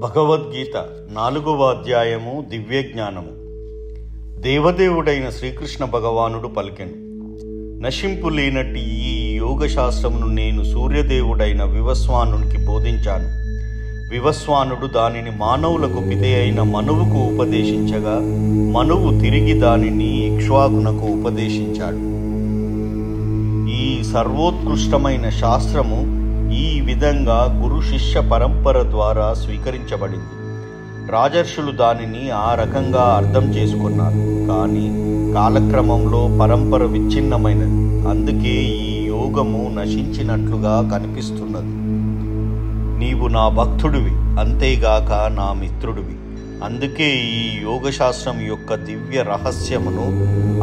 భగవద్గీత 4వ అధ్యాయము దివ్యజ్ఞానము. దేవదేవుడైన శ్రీకృష్ణ భగవానుడు పలికెను, నశింపు లేనట్టి ఈ యోగశాస్త్రమును నేను సూర్యదేవుడైన వివస్వానునికి బోధించాను. వివస్వానుడు దానిని మానవులకు పితే అయిన మనువుకు ఉపదేశించగా, మనువు తిరిగి దానిని ఇక్ష్వాకునకు ఉపదేశించాడు. ఈ సర్వోత్కృష్టమైన శాస్త్రము ఈ విధంగా గురు శిష్య పరంపర ద్వారా స్వీకరించబడింది. రాజర్షులు దానిని ఆ రకంగా అర్థం చేసుకున్నారు. కానీ కాలక్రమంలో పరంపర విచ్ఛిన్నమైనది. అందుకే ఈ యోగము నశించినట్లుగా కనిపిస్తున్నది. నీవు నా భక్తుడివి, అంతేగాక నా మిత్రుడివి. అందుకే ఈ యోగశాస్త్రం యొక్క దివ్య రహస్యమును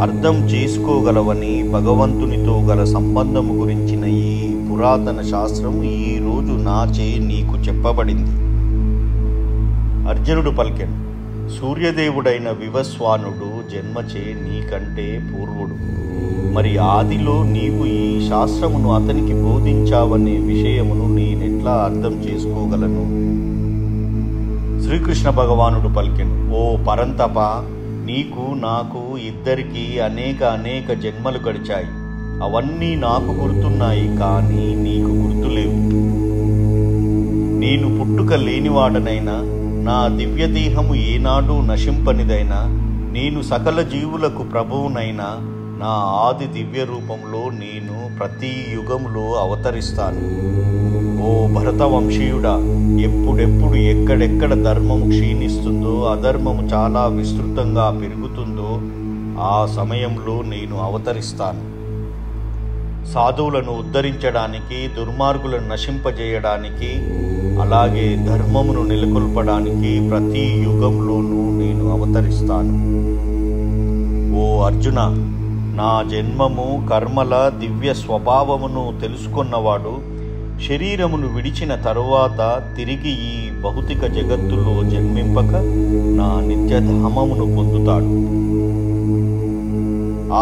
అర్థం చేసుకోగలవని భగవంతునితో గల సంబంధము గురించిన ఈ పురాతన శాస్త్రం ఈ రోజు నాచే నీకు చెప్పబడింది. అర్జునుడు పలికెను, సూర్యదేవుడైన వివస్వానుడు జన్మచే నీకంటే పూర్వుడు. మరి ఆదిలో నీవు ఈ శాస్త్రమును అతనికి బోధించావనే విషయమును నేనెట్లా అర్థం చేసుకోగలను? శ్రీకృష్ణ భగవానుడు పలికెను, ఓ పరంతప, నీకు నాకు ఇద్దరికి అనేక జన్మలు గడిచాయి. అవన్నీ నాకు గుర్తున్నాయి, కానీ నీకు గుర్తులేవు. నేను పుట్టుక లేనివాడనైనా, నా దివ్యదేహము ఏనాడు నశింపనిదైనా, నేను సకల జీవులకు ప్రభువునైనా, నా ఆది దివ్య రూపంలో నేను ప్రతి యుగములో అవతరిస్తాను. ఓ భరతవంశీయుడా, ఎప్పుడెప్పుడు ఎక్కడెక్కడ ధర్మము క్షీణిస్తుందో, అధర్మము చాలా విస్తృతంగా పెరుగుతుందో ఆ సమయంలో నేను అవతరిస్తాను. సాధువులను ఉద్ధరించడానికి, దుర్మార్గులను నశింపజేయడానికి, అలాగే ధర్మమును నెలకొల్పడానికి ప్రతి యుగంలోనూ నేను అవతరిస్తాను. ఓ అర్జున, నా జన్మము కర్మల దివ్య స్వభావమును తెలుసుకున్నవాడు శరీరమును విడిచిన తరువాత తిరిగి ఈ భౌతిక జగత్తులో జన్మింపక నా నిత్యధామమును పొందుతాడు.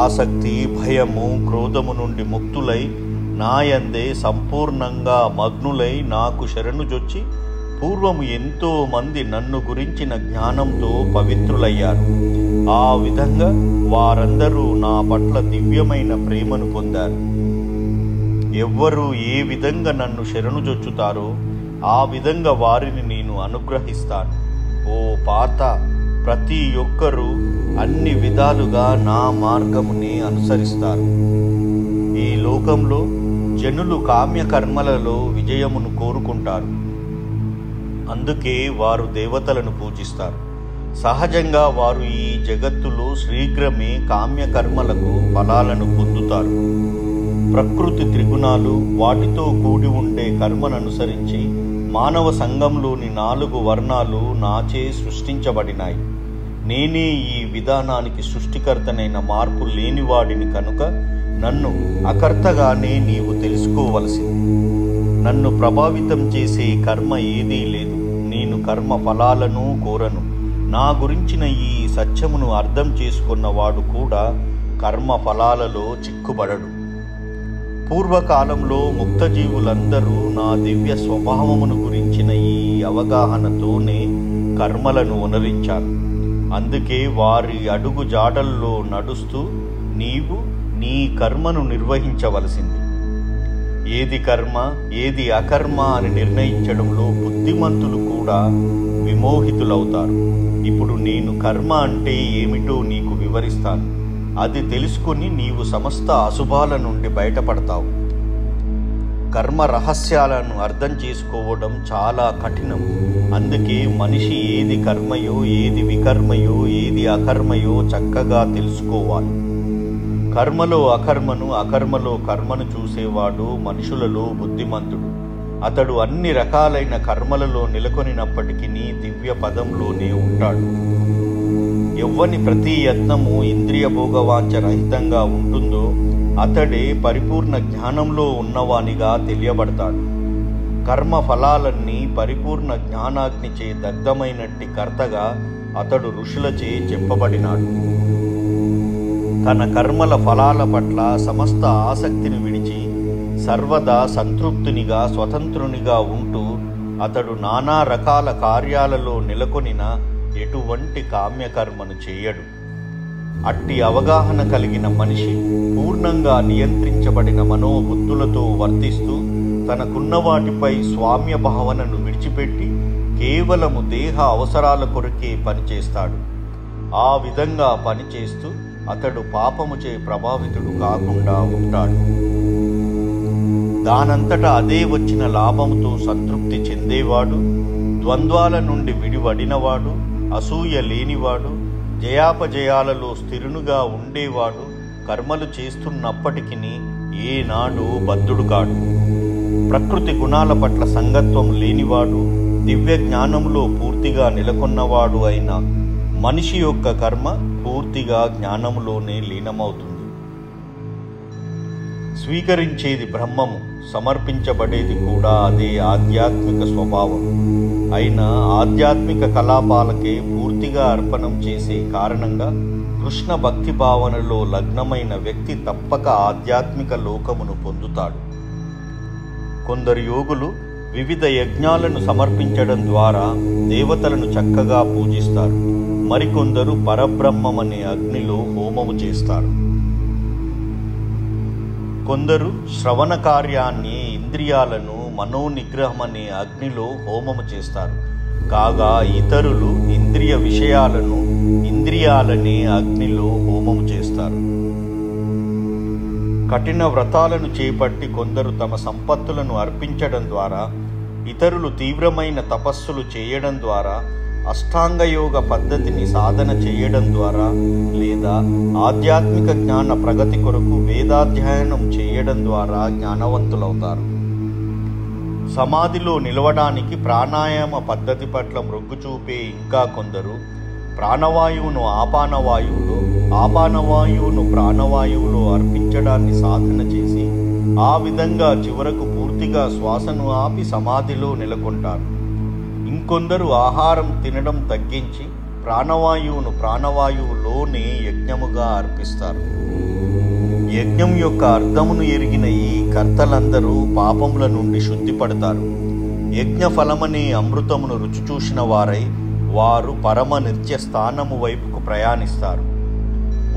ఆసక్తి, భయము, క్రోధము నుండి ముక్తులై నాయందే సంపూర్ణంగా మగ్నులై నాకు శరణుజొచ్చి పూర్వము ఎంతో మంది నన్ను గురించిన జ్ఞానంతో పవిత్రులయ్యారు. ఆ విధంగా వారందరూ నా పట్ల దివ్యమైన ప్రేమను పొందారు. ఎవ్వరూ ఏ విధంగా నన్ను శరణుజొచ్చుతారో ఆ విధంగా వారిని నేను అనుగ్రహిస్తాను. ఓ పాత, ప్రతి ఒక్కరూ అన్ని విధాలుగా నా మార్గముని అనుసరిస్తారు. ఈ లోకంలో జనులు కామ్యకర్మలలో విజయమును కోరుకుంటారు. అందుకే వారు దేవతలను పూజిస్తారు. సహజంగా వారు ఈ జగత్తులో శీఘ్రమే కామ్యకర్మలకు ఫలాలను పొందుతారు. ప్రకృతి త్రిగుణాలు, వాటితో కూడి ఉండే కర్మను అనుసరించి మానవ సంఘంలోని 4 వర్ణాలు నాచే సృష్టించబడినాయి. నేనే ఈ విధానానికి సృష్టికర్తనైన మార్పు లేనివాడిని కనుక నన్ను అకర్తగానే నీవు తెలుసుకోవలసింది. నన్ను ప్రభావితం చేసే కర్మ ఏదీ లేదు. నేను కర్మ ఫలాలను కోరను. నా గురించిన ఈ సత్యమును అర్థం చేసుకున్నవాడు కూడా కర్మ ఫలాలలో చిక్కుబడడు. పూర్వకాలంలో ముక్తజీవులందరూ నా దివ్య స్వభావమును గురించిన ఈ అవగాహనతోనే కర్మలను ఉనరించారు. అందుకే వారి అడుగు జాడల్లో నడుస్తూ నీవు నీ కర్మను నిర్వహించవలసింది. ఏది కర్మ, ఏది అకర్మ అని నిర్ణయించడంలో బుద్ధిమంతులు కూడా విమోహితులవుతారు. ఇప్పుడు నేను కర్మ అంటే ఏమిటో నీకు వివరిస్తాను. అది తెలుసుకుని నీవు సమస్త అశుభాల నుండి బయటపడతావు. కర్మ రహస్యాలను అర్థం చేసుకోవడం చాలా కఠినం. అందుకే మనిషి ఏది కర్మయో, ఏది వికర్మయో, ఏది అకర్మయో చక్కగా తెలుసుకోవాలి. కర్మలో అకర్మను, అకర్మలో కర్మను చూసేవాడు మనుషులలో బుద్ధిమంతుడు. అతడు అన్ని రకాలైన కర్మలలో నెలకొనినప్పటికీ దివ్య పదంలోనే ఉంటాడు. ఎవ్వని ప్రతి యత్నము ఇంద్రియ భోగవాంఛ రహితంగా ఉంటుందో అతడే పరిపూర్ణ జ్ఞానంలో ఉన్నవానిగా తెలియబడతాడు. కర్మ ఫలాలన్నీ పరిపూర్ణ జ్ఞానాగ్నిచే దగ్ధమైనట్టి కర్తగా అతడు ఋషులచే చెప్పబడినాడు. తన కర్మల ఫలాల పట్ల సమస్త ఆసక్తిని విడిచి సర్వదా సంతృప్తునిగా, స్వతంత్రునిగా ఉంటూ అతడు నానా రకాల కార్యాలలో నెలకొనిన ఎటువంటి కామ్యకర్మను చేయడు. అట్టి అవగాహన కలిగిన మనిషి పూర్ణంగా నియంత్రించబడిన మనోబుద్ధులతో వర్తిస్తూ తనకున్న వాటిపై స్వామ్య భావనను విడిచిపెట్టి కేవలము దేహ అవసరాల కొరకే పనిచేస్తాడు. ఆ విధంగా పనిచేస్తూ అతడు పాపముచే ప్రభావితుడు కాకుండా ఉంటాడు. దానంతటా అదే వచ్చిన లాభంతో సంతృప్తి చెందేవాడు, ద్వంద్వాల నుండి విడివడినవాడు, అసూయ లేనివాడు, జయాపజయాలలో స్థిరునుగా ఉండేవాడు, కర్మలు చేస్తున్నప్పటికీ ఏనాడు బద్ధుడు కాడు. ప్రకృతి గుణాల పట్ల సంగత్వం లేనివాడు, దివ్య జ్ఞానంలో పూర్తిగా నెలకొన్నవాడు అయిన మనిషి యొక్క కర్మ పూర్తిగా జ్ఞానంలోనే లీనమవుతుంది. స్వీకరించేది బ్రహ్మము, సమర్పించబడేది కూడా అదే ఆధ్యాత్మిక స్వభావం అయిన ఆధ్యాత్మిక కలాపాలకే పూర్తిగా అర్పణం చేసే కారణంగా కృష్ణ భక్తి భావనలో లగ్నమైన వ్యక్తి తప్పక ఆధ్యాత్మిక లోకమును పొందుతాడు. కొందరు యోగులు వివిధ యజ్ఞాలను సమర్పించడం ద్వారా దేవతలను చక్కగా పూజిస్తారు. మరికొందరు పరబ్రహ్మం అనే అగ్నిలో హోమము చేస్తారు. కొందరు శ్రవణ కార్యాన్ని, ఇంద్రియాలను మనోనిగ్రహం అనే అగ్నిలో హోమము చేస్తారు. కాగా ఇతరులు ఇంద్రియ విషయాలను ఇంద్రియాలనే అగ్నిలో హోమము చేస్తారు. కఠిన వ్రతాలను చేపట్టి కొందరు తమ సంపత్తులను అర్పించడం ద్వారా, ఇతరులు తీవ్రమైన తపస్సులు చేయడం ద్వారా, అష్టాంగయోగ పద్ధతిని సాధన చేయడం ద్వారా, లేదా ఆధ్యాత్మిక జ్ఞాన ప్రగతి కొరకు వేదాధ్యయనం చేయడం ద్వారా జ్ఞానవంతులవుతారు. సమాధిలో నిలవడానికి ప్రాణాయామ పద్ధతి పట్ల మొగ్గు చూపే ఇంకా కొందరు ప్రాణవాయువును ఆపానవాయువులో, ఆపానవాయువును ప్రాణవాయువులో అర్పించడాన్ని సాధన చేసి ఆ విధంగా చివరకు పూర్తిగా శ్వాసను ఆపి సమాధిలో నెలకొంటారు. ఇంకొందరు ఆహారం తినడం తగ్గించి ప్రాణవాయువును ప్రాణవాయువులోనే యజ్ఞముగా అర్పిస్తారు. యజ్ఞం యొక్క అర్థమును ఎరిగిన ఈ కర్తలందరూ పాపముల నుండి శుద్ధిపడతారు. యజ్ఞ ఫలమనే అమృతమును రుచి చూసిన వారై వారు పరమ నిత్య స్థానము వైపుకు ప్రయాణిస్తారు.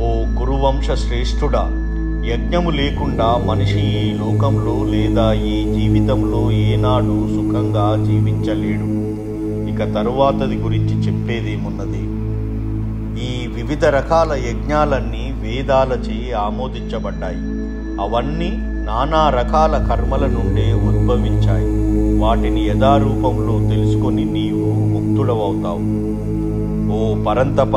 ఓ కురువంశ శ్రేష్ఠుడా, యజ్ఞము లేకుండా మనిషి ఈ లోకంలో లేదా ఈ జీవితంలో ఏనాడు సుఖంగా జీవించలేడు. ఇక తరువాతది గురించి చెప్పేదేమున్నది? ఈ వివిధ రకాల యజ్ఞాలన్నీ వేదాలచే ఆమోదించబడ్డాయి. అవన్నీ నానా రకాల కర్మల నుండే ఉద్భవించాయి. వాటిని యథారూపంలో తెలుసుకొని నీవు ముక్తుడవవుతావు. ఓ పరంతప,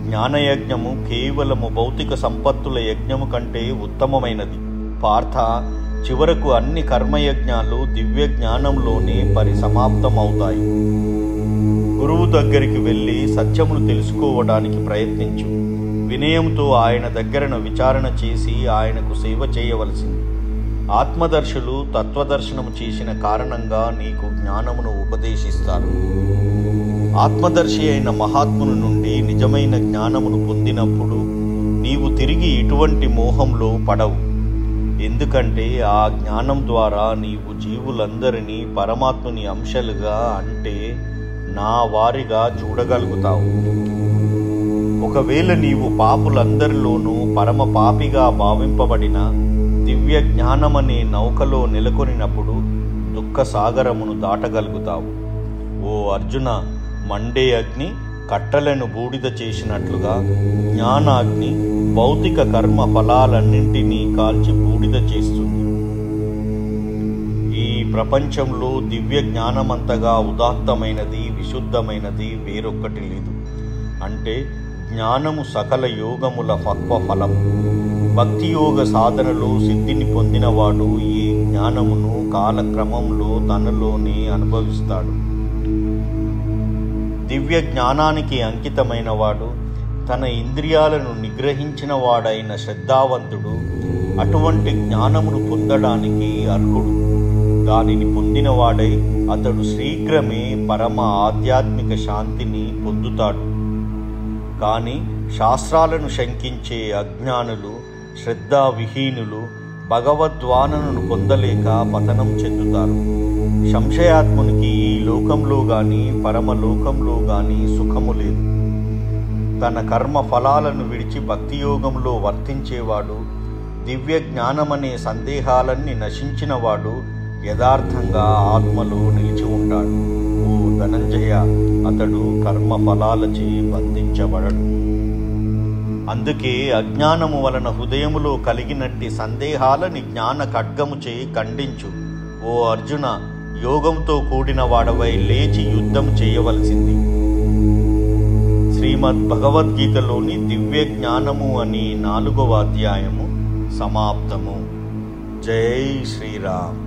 జ్ఞానయజ్ఞము కేవలము భౌతిక సంపత్తుల యజ్ఞము కంటే ఉత్తమమైనది. పార్థ, చివరకు అన్ని కర్మయజ్ఞాలు దివ్య జ్ఞానంలోనే పరిసమాప్తమవుతాయి. గురువు దగ్గరికి వెళ్ళి సత్యమును తెలుసుకోవడానికి ప్రయత్నించు. వినయంతో ఆయన దగ్గరను విచారణ చేసి ఆయనకు సేవ చేయవలసింది. ఆత్మదర్శులు తత్వదర్శనము చేసిన కారణంగా నీకు జ్ఞానమును ఉపదేశిస్తారు. ఆత్మదర్శి అయిన మహాత్ముని నుండి నిజమైన జ్ఞానమును పొందినప్పుడు నీవు తిరిగి ఇటువంటి మోహంలో పడవు. ఎందుకంటే ఆ జ్ఞానం ద్వారా నీవు జీవులందరినీ పరమాత్ముని అంశాలుగా, అంటే నా వారిగా చూడగలుగుతావు. ఒకవేళ నీవు పాపులందరిలోనూ పరమ పాపిగా భావింపబడిన దివ్య జ్ఞానమనే నౌకలో నెలకొనినప్పుడు దుఃఖ సాగరమును దాటగలుగుతావు. ఓ అర్జున, మండే అగ్ని కట్టెలను బూడిద చేసినట్లుగా జ్ఞానాగ్ని భౌతిక కర్మ ఫలాలన్నింటినీ కాల్చి బూడిద చేస్తుంది. ఈ ప్రపంచంలో దివ్య జ్ఞానమంతగా ఉదాత్తమైనది, విశుద్ధమైనది వేరొక్కటి లేదు. అంటే జ్ఞానము సకల యోగముల ఫలం. భక్తి యోగ సాధనలో సిద్ధిని పొందినవాడు ఈ జ్ఞానమును కాలక్రమంలో తనలోనే అనుభవిస్తాడు. దివ్య జ్ఞానానికి అంకితమైన వాడు, తన ఇంద్రియాలను నిగ్రహించిన వాడైన శ్రద్ధావంతుడు అటువంటి జ్ఞానమును పొందడానికి అర్హుడు. దానిని పొందినవాడై అతడు శీఘ్రమే పరమ ఆధ్యాత్మిక శాంతిని పొందుతాడు. కానీ శాస్త్రాలను శంకించే అజ్ఞానులు, శ్రద్ధావిహీనులు భగవద్వానను పొందలేక పతనం చెందుతారు. సంశయాత్మునికి ఈ లోకంలో గాని పరమలోకంలో గాని సుఖము లేదు. తన కర్మ ఫలాలను విడిచి భక్తియోగంలో వర్తించేవాడు, దివ్య జ్ఞానమనే సందేహాలన్నీ నశించినవాడు యథార్థంగా ఆత్మలో నిలిచి ఉంటాడు. ఓ ధనంజయ, అతడు కర్మ ఫలాలచే బంధించబడడు. అందుకే అజ్ఞానము వలన హృదయములో కలిగినట్టి సందేహాలని జ్ఞాన ఖడ్గముచే ఖండించు. ఓ అర్జున, యోగంతో కూడిన వాడవై లేచి యుద్ధం చేయవలసింది. శ్రీమద్ భగవద్గీతలోని దివ్య జ్ఞానము అని 4వ అధ్యాయము సమాప్తము. జై శ్రీరామ్.